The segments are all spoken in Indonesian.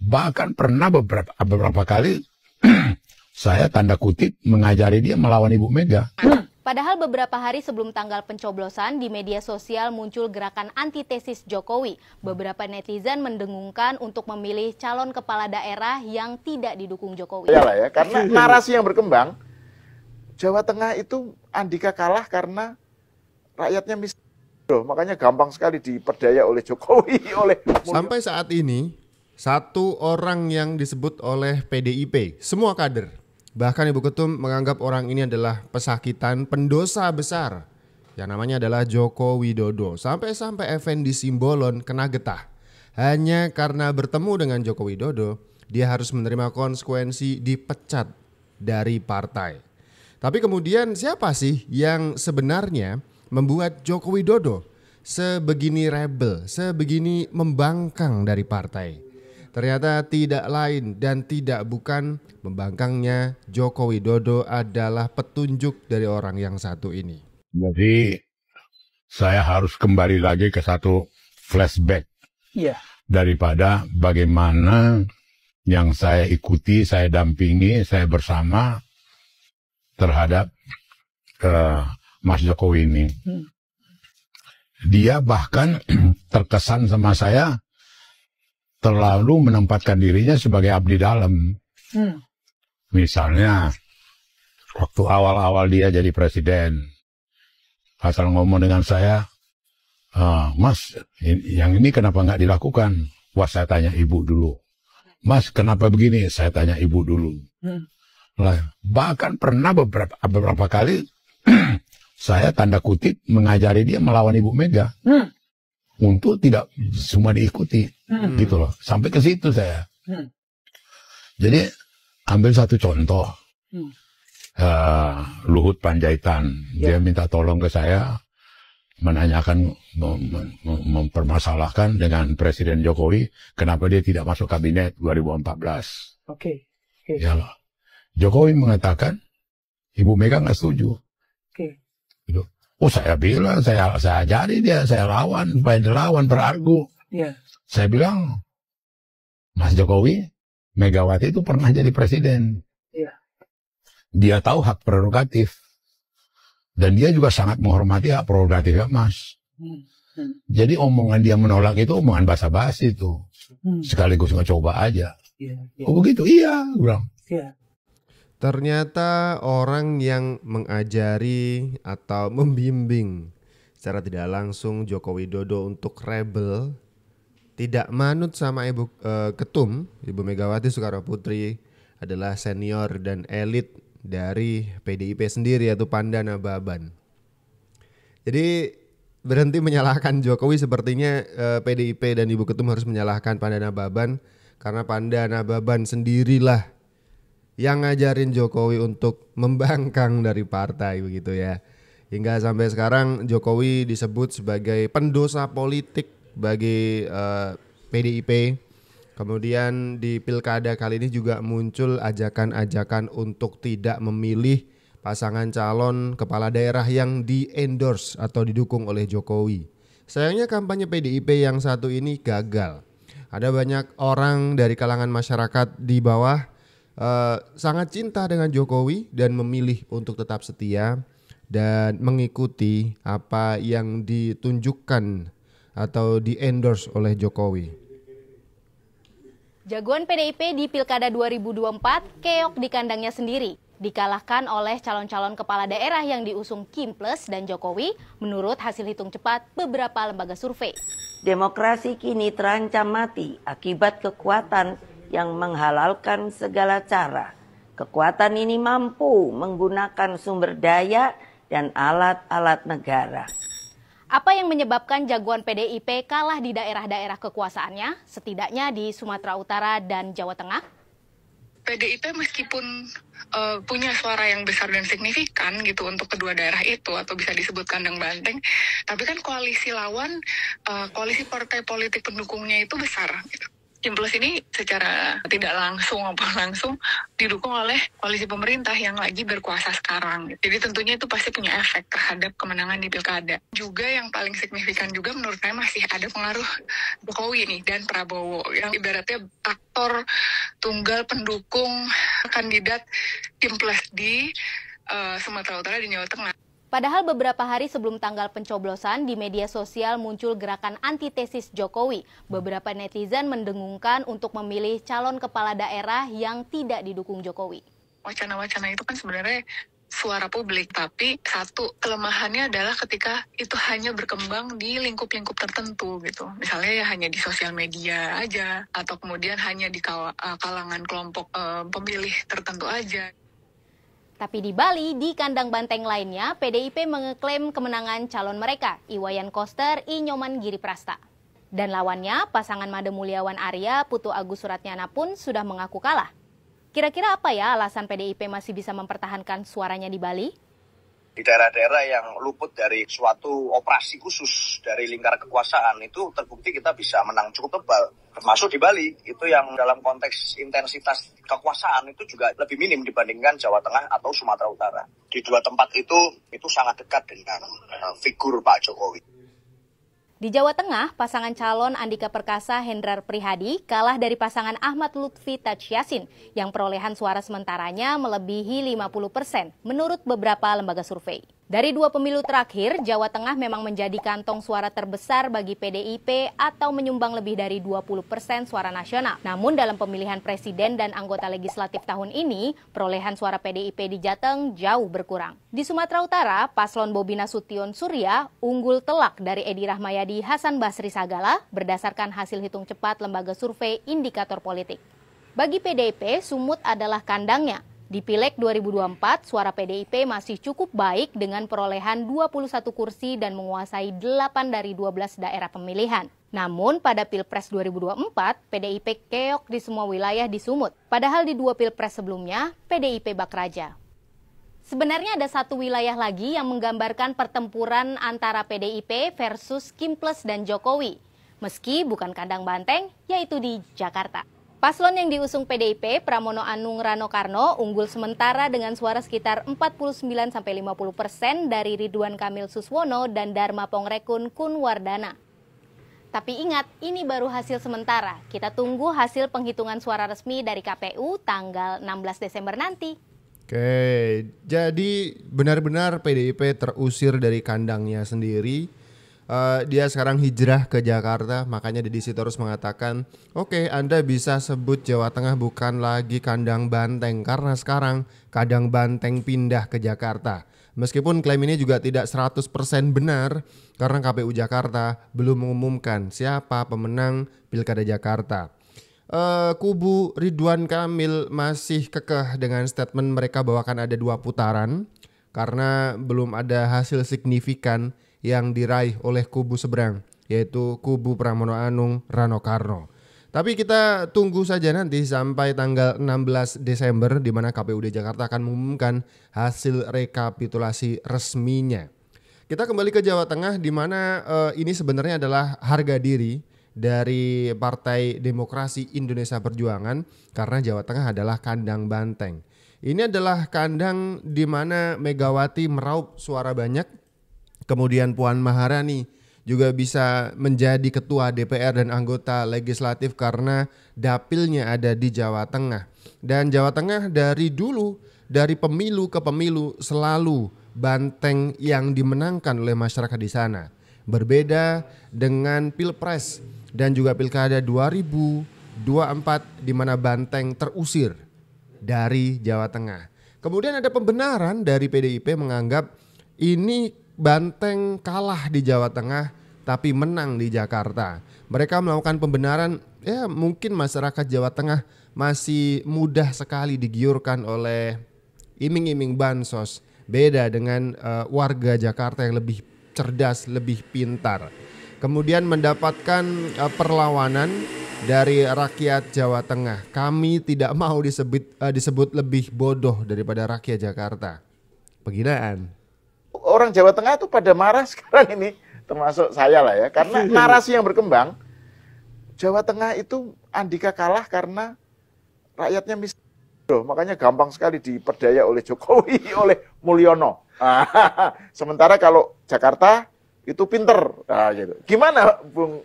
Bahkan pernah beberapa kali saya tanda kutip mengajari dia melawan Ibu Mega. Padahal beberapa hari sebelum tanggal pencoblosan, di media sosial muncul gerakan antitesis Jokowi. Beberapa netizen mendengungkan untuk memilih calon kepala daerah yang tidak didukung Jokowi. Iyalah ya, karena narasi yang berkembang, Jawa Tengah itu Andika kalah karena rakyatnya miskin. Makanya gampang sekali diperdaya oleh Jokowi. Sampai saat ini, satu orang yang disebut oleh PDIP, semua kader, bahkan Ibu Ketum menganggap orang ini adalah pesakitan pendosa besar yang namanya adalah Joko Widodo. Sampai-sampai Effendi Simbolon kena getah. Hanya karena bertemu dengan Joko Widodo, dia harus menerima konsekuensi dipecat dari partai. Tapi kemudian siapa sih yang sebenarnya membuat Joko Widodo sebegini rebel, sebegini membangkang dari partai? Ternyata tidak lain dan tidak bukan membangkangnya Joko Widodo adalah petunjuk dari orang yang satu ini. Jadi saya harus kembali lagi ke satu flashback daripada bagaimana yang saya ikuti, saya dampingi, saya bersama terhadap Mas Jokowi ini. Dia bahkan terkesan sama saya terlalu menempatkan dirinya sebagai abdi dalam. Misalnya waktu awal-awal dia jadi presiden, asal ngomong dengan saya, Mas, yang ini kenapa nggak dilakukan? Wah, saya tanya ibu dulu. Mas, kenapa begini? Saya tanya ibu dulu. Bahkan pernah beberapa kali saya tanda kutip mengajari dia melawan Ibu Mega. Untuk tidak semua diikuti, gitu loh. Sampai ke situ saya. Jadi ambil satu contoh, Luhut Panjaitan, dia minta tolong ke saya, menanyakan, mempermasalahkan dengan Presiden Jokowi, kenapa dia tidak masuk kabinet 2014. Ya loh. Jokowi mengatakan, Ibu Mega nggak setuju. Gitu. Oh, saya bilang, saya ajari dia, saya lawan, supaya dilawan, berargu. Saya bilang, Mas Jokowi, Megawati itu pernah jadi presiden. Dia tahu hak prerogatif. Dan dia juga sangat menghormati hak prerogatifnya Mas. Jadi omongan dia menolak itu omongan basa-basi itu. Sekaligus ngecoba aja. Oh begitu? Iya, bilang. Ternyata orang yang mengajari atau membimbing secara tidak langsung Joko Widodo untuk rebel, tidak manut sama Ibu Ketum, Ibu Megawati Soekarno Putri adalah senior dan elit dari PDIP sendiri, yaitu Pandana Baban. Jadi berhenti menyalahkan Jokowi, sepertinya PDIP dan Ibu Ketum harus menyalahkan Pandana Baban, karena Pandana Baban sendirilah yang ngajarin Jokowi untuk membangkang dari partai, begitu ya. Hingga sampai sekarang Jokowi disebut sebagai pendosa politik bagi PDIP. Kemudian di pilkada kali ini juga muncul ajakan-ajakan untuk tidak memilih pasangan calon kepala daerah yang di-endorse atau didukung oleh Jokowi. Sayangnya kampanye PDIP yang satu ini gagal. Ada banyak orang dari kalangan masyarakat di bawah sangat cinta dengan Jokowi dan memilih untuk tetap setia dan mengikuti apa yang ditunjukkan atau di-endorse oleh Jokowi. Jagoan PDIP di Pilkada 2024 keok di kandangnya sendiri. Dikalahkan oleh calon-calon kepala daerah yang diusung Kim Plus dan Jokowi menurut hasil hitung cepat beberapa lembaga survei. Demokrasi kini terancam mati akibat kekuatan yang menghalalkan segala cara. Kekuatan ini mampu menggunakan sumber daya dan alat-alat negara. Apa yang menyebabkan jagoan PDIP kalah di daerah-daerah kekuasaannya, setidaknya di Sumatera Utara dan Jawa Tengah? PDIP meskipun punya suara yang besar dan signifikan gitu untuk kedua daerah itu, atau bisa disebut kandang banteng, tapi kan koalisi lawan, koalisi partai politik pendukungnya itu besar gitu. Kimples ini secara tidak langsung maupun langsung didukung oleh koalisi pemerintah yang lagi berkuasa sekarang. Jadi tentunya itu pasti punya efek terhadap kemenangan di pilkada. Juga yang paling signifikan juga menurut saya masih ada pengaruh Jokowi nih dan Prabowo yang ibaratnya aktor tunggal pendukung kandidat Kimples di Sumatera Utara dan Jawa Tengah. Padahal beberapa hari sebelum tanggal pencoblosan, di media sosial muncul gerakan antitesis Jokowi. Beberapa netizen mendengungkan untuk memilih calon kepala daerah yang tidak didukung Jokowi. Wacana-wacana itu kan sebenarnya suara publik, tapi satu kelemahannya adalah ketika itu hanya berkembang di lingkup-lingkup tertentu gitu. Misalnya ya hanya di sosial media aja, atau kemudian hanya di kalangan kelompok pemilih tertentu aja. Tapi di Bali, di kandang banteng lainnya, PDIP mengeklaim kemenangan calon mereka, Iwayan Koster, I Nyoman Giriprasta. Dan lawannya, pasangan Made Mulyawan Arya, Putu Agus Suratnyana pun sudah mengaku kalah. Kira-kira apa ya alasan PDIP masih bisa mempertahankan suaranya di Bali? Di daerah-daerah yang luput dari suatu operasi khusus dari lingkar kekuasaan itu terbukti kita bisa menang cukup tebal. Termasuk di Bali, itu yang dalam konteks intensitas kekuasaan itu juga lebih minim dibandingkan Jawa Tengah atau Sumatera Utara. Di dua tempat itu sangat dekat dengan figur Pak Jokowi. Di Jawa Tengah, pasangan calon Andika Perkasa Hendrar Prihadi kalah dari pasangan Ahmad Lutfi Taj Yassin yang perolehan suara sementaranya melebihi 50% menurut beberapa lembaga survei. Dari dua pemilu terakhir, Jawa Tengah memang menjadi kantong suara terbesar bagi PDIP atau menyumbang lebih dari 20% suara nasional. Namun dalam pemilihan presiden dan anggota legislatif tahun ini, perolehan suara PDIP di Jateng jauh berkurang. Di Sumatera Utara, paslon Bobi Nasution Surya unggul telak dari Edi Rahmayadi Hasan Basri Sagala berdasarkan hasil hitung cepat lembaga survei Indikator Politik. Bagi PDIP, Sumut adalah kandangnya. Di Pileg 2024, suara PDIP masih cukup baik dengan perolehan 21 kursi dan menguasai 8 dari 12 daerah pemilihan. Namun pada Pilpres 2024, PDIP keok di semua wilayah di Sumut. Padahal di dua Pilpres sebelumnya, PDIP bak raja. Sebenarnya ada satu wilayah lagi yang menggambarkan pertempuran antara PDIP versus Kimples dan Jokowi. Meski bukan kandang banteng, yaitu di Jakarta. Paslon yang diusung PDIP, Pramono Anung Rano Karno, unggul sementara dengan suara sekitar 49-50% dari Ridwan Kamil Suswono dan Dharma Pongrekun Kunwardana. Tapi ingat, ini baru hasil sementara. Kita tunggu hasil penghitungan suara resmi dari KPU tanggal 16 Desember nanti. Oke, jadi benar-benar PDIP terusir dari kandangnya sendiri. Dia sekarang hijrah ke Jakarta, makanya Deddy Sitorus mengatakan, oke, Anda bisa sebut Jawa Tengah bukan lagi kandang banteng karena sekarang kandang banteng pindah ke Jakarta. Meskipun klaim ini juga tidak 100% benar karena KPU Jakarta belum mengumumkan siapa pemenang Pilkada Jakarta. Kubu Ridwan Kamil masih kekeh dengan statement mereka bahwa akan ada 2 putaran karena belum ada hasil signifikan yang diraih oleh kubu seberang, yaitu kubu Pramono Anung Rano Karno. Tapi kita tunggu saja nanti sampai tanggal 16 Desember di mana KPUD Jakarta akan mengumumkan hasil rekapitulasi resminya. Kita kembali ke Jawa Tengah di mana ini sebenarnya adalah harga diri dari Partai Demokrasi Indonesia Perjuangan karena Jawa Tengah adalah kandang banteng. Ini adalah kandang di mana Megawati meraup suara banyak. Kemudian Puan Maharani juga bisa menjadi ketua DPR dan anggota legislatif karena dapilnya ada di Jawa Tengah. Dan Jawa Tengah dari dulu, dari pemilu ke pemilu selalu banteng yang dimenangkan oleh masyarakat di sana. Berbeda dengan Pilpres dan juga Pilkada 2024 di mana banteng terusir dari Jawa Tengah. Kemudian ada pembenaran dari PDIP menganggap ini banteng kalah di Jawa Tengah tapi menang di Jakarta. Mereka melakukan pembenaran, ya mungkin masyarakat Jawa Tengah masih mudah sekali digiurkan oleh iming-iming bansos. Beda dengan warga Jakarta yang lebih cerdas, lebih pintar. Kemudian mendapatkan perlawanan dari rakyat Jawa Tengah. Kami tidak mau disebut lebih bodoh daripada rakyat Jakarta. Penghinaan. Orang Jawa Tengah itu pada marah sekarang ini, termasuk saya lah ya, karena narasi yang berkembang, Jawa Tengah itu Andika kalah karena rakyatnya miskin. Makanya gampang sekali diperdaya oleh Jokowi, oleh Mulyono. Sementara kalau Jakarta itu pinter. Nah, gitu. Gimana Bung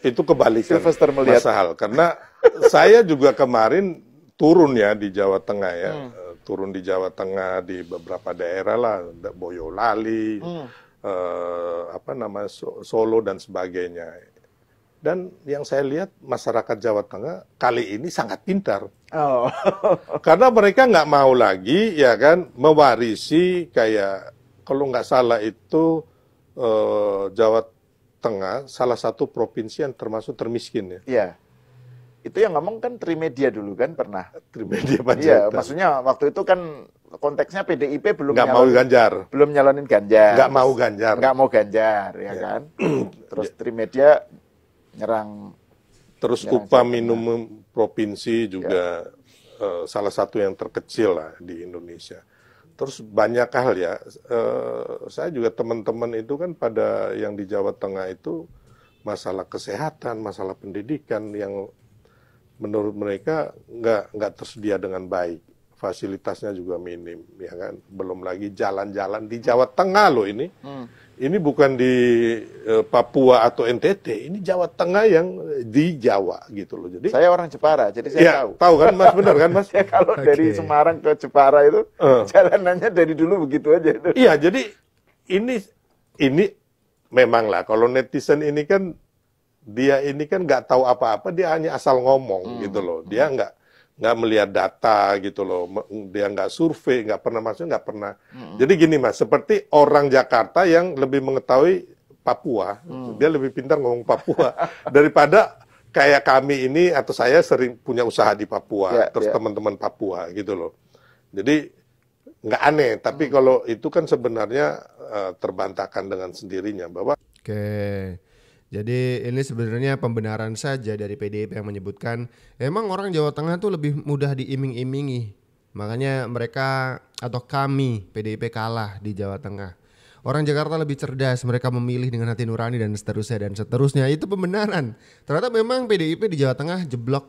itu kebalikan Sylvester melihat? Mas Sahal, karena saya juga kemarin turun ya di Jawa Tengah ya. Turun di Jawa Tengah di beberapa daerah lah, Boyolali, Solo dan sebagainya. Dan yang saya lihat masyarakat Jawa Tengah kali ini sangat pintar. Karena mereka nggak mau lagi ya kan mewarisi kayak kalau nggak salah itu Jawa Tengah salah satu provinsi yang termasuk termiskin ya. Iya. Itu yang ngomong kan Trimedia dulu kan pernah. Trimedia Panjaitan. Iya, maksudnya waktu itu kan konteksnya PDIP belum nggak mau Ganjar. Belum nyalonin Ganjar. Nggak mau Ganjar. Nggak mau Ganjar, ya kan. Terus Trimedia nyerang. Terus upah minimum provinsi juga salah satu yang terkecil lah di Indonesia. Terus banyak hal ya. Saya juga teman-teman itu kan pada yang di Jawa Tengah itu masalah kesehatan, masalah pendidikan yang menurut mereka nggak tersedia dengan baik. Fasilitasnya juga minim, ya kan. Belum lagi jalan-jalan di Jawa Tengah loh ini. Ini bukan di Papua atau NTT, ini Jawa Tengah yang di Jawa gitu loh. Jadi saya orang Jepara, jadi saya ya, tahu kan Mas, benar kan Mas? Ya, kalau dari Semarang ke Jepara itu jalanannya dari dulu begitu aja itu. Iya, jadi ini memang lah kalau netizen ini kan dia ini kan nggak tahu apa-apa, dia hanya asal ngomong gitu loh. Dia nggak melihat data gitu loh, dia nggak survei, nggak pernah masuk, nggak pernah. Jadi gini Mas, seperti orang Jakarta yang lebih mengetahui Papua, dia lebih pintar ngomong Papua daripada kayak kami ini atau saya sering punya usaha di Papua, terus teman-teman Papua gitu loh. Jadi nggak aneh, tapi kalau itu kan sebenarnya terbantahkan dengan sendirinya bahwa. Jadi ini sebenarnya pembenaran saja dari PDIP yang menyebutkan emang orang Jawa Tengah tuh lebih mudah diiming-imingi. Makanya mereka atau kami PDIP kalah di Jawa Tengah. Orang Jakarta lebih cerdas, mereka memilih dengan hati nurani dan seterusnya. Itu pembenaran. Ternyata memang PDIP di Jawa Tengah jeblok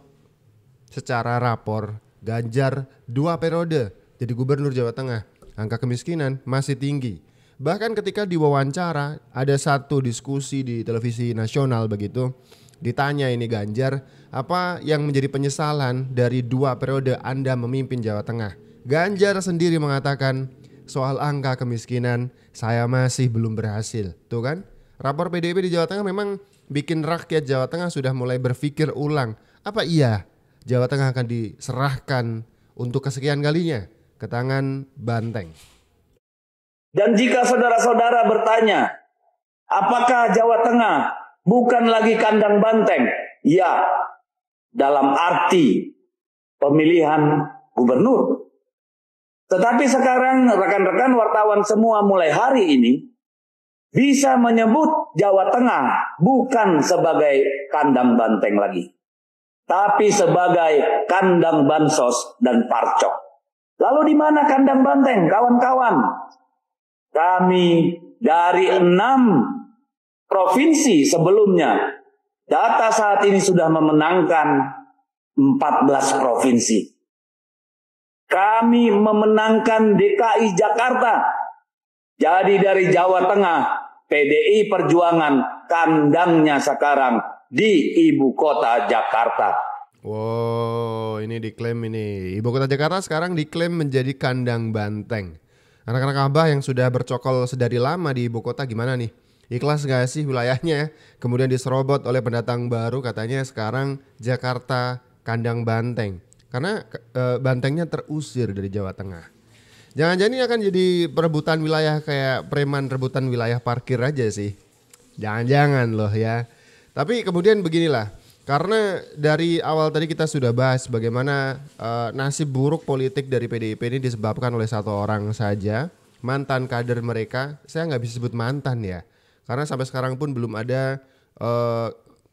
secara rapor. Ganjar 2 periode jadi gubernur Jawa Tengah. Angka kemiskinan masih tinggi. Bahkan ketika diwawancara ada satu diskusi di televisi nasional begitu, ditanya ini Ganjar, apa yang menjadi penyesalan dari 2 periode Anda memimpin Jawa Tengah? Ganjar sendiri mengatakan soal angka kemiskinan saya masih belum berhasil. Tuh kan, rapor PDIP di Jawa Tengah memang bikin rakyat Jawa Tengah sudah mulai berpikir ulang. Apa iya Jawa Tengah akan diserahkan untuk kesekian kalinya ke tangan banteng? Dan jika saudara-saudara bertanya, apakah Jawa Tengah bukan lagi kandang banteng? Ya, dalam arti pemilihan gubernur. Tetapi sekarang rekan-rekan wartawan semua mulai hari ini bisa menyebut Jawa Tengah bukan sebagai kandang banteng lagi, tapi sebagai kandang bansos dan parcok. Lalu di mana kandang banteng, kawan-kawan? Kami dari 6 provinsi sebelumnya, data saat ini sudah memenangkan 14 provinsi. Kami memenangkan DKI Jakarta. Jadi dari Jawa Tengah, PDI Perjuangan kandangnya sekarang di ibu kota Jakarta. Wow, ini diklaim ini. Ibu kota Jakarta sekarang diklaim menjadi kandang banteng. Anak-anak Abah yang sudah bercokol sedari lama di ibu kota gimana nih? Ikhlas gak sih wilayahnya? Kemudian diserobot oleh pendatang baru, katanya sekarang Jakarta kandang banteng. Karena bantengnya terusir dari Jawa Tengah. Jangan-jangan ini akan jadi perebutan wilayah kayak preman rebutan wilayah parkir aja sih. Jangan-jangan loh ya. Tapi kemudian beginilah. Karena dari awal tadi kita sudah bahas bagaimana nasib buruk politik dari PDIP ini disebabkan oleh satu orang saja, mantan kader mereka. Saya nggak bisa sebut mantan ya, karena sampai sekarang pun belum ada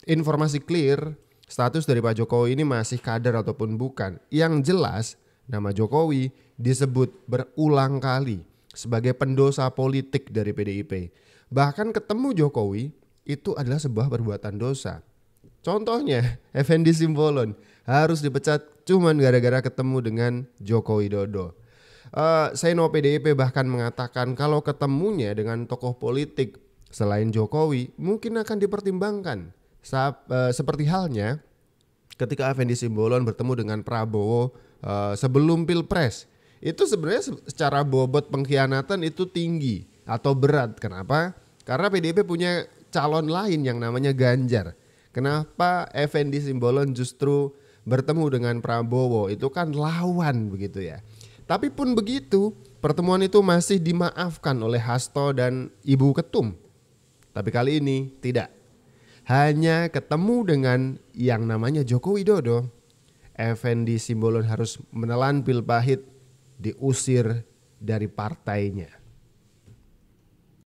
informasi clear status dari Pak Jokowi ini masih kader ataupun bukan. Yang jelas nama Jokowi disebut berulang kali sebagai pendosa politik dari PDIP. Bahkan ketemu Jokowi itu adalah sebuah perbuatan dosa. Contohnya Effendi Simbolon harus dipecat cuman gara-gara ketemu dengan Joko Widodo. Seno PDIP bahkan mengatakan kalau ketemunya dengan tokoh politik selain Jokowi mungkin akan dipertimbangkan. Seperti halnya ketika Effendi Simbolon bertemu dengan Prabowo sebelum Pilpres. Itu sebenarnya secara bobot pengkhianatan itu tinggi atau berat. Kenapa? Karena PDIP punya calon lain yang namanya Ganjar. Kenapa Effendi Simbolon justru bertemu dengan Prabowo? Itu kan lawan begitu ya. Tapi pun begitu, pertemuan itu masih dimaafkan oleh Hasto dan Ibu Ketum. Tapi kali ini tidak. Hanya ketemu dengan yang namanya Joko Widodo, Effendi Simbolon harus menelan pil pahit, diusir dari partainya.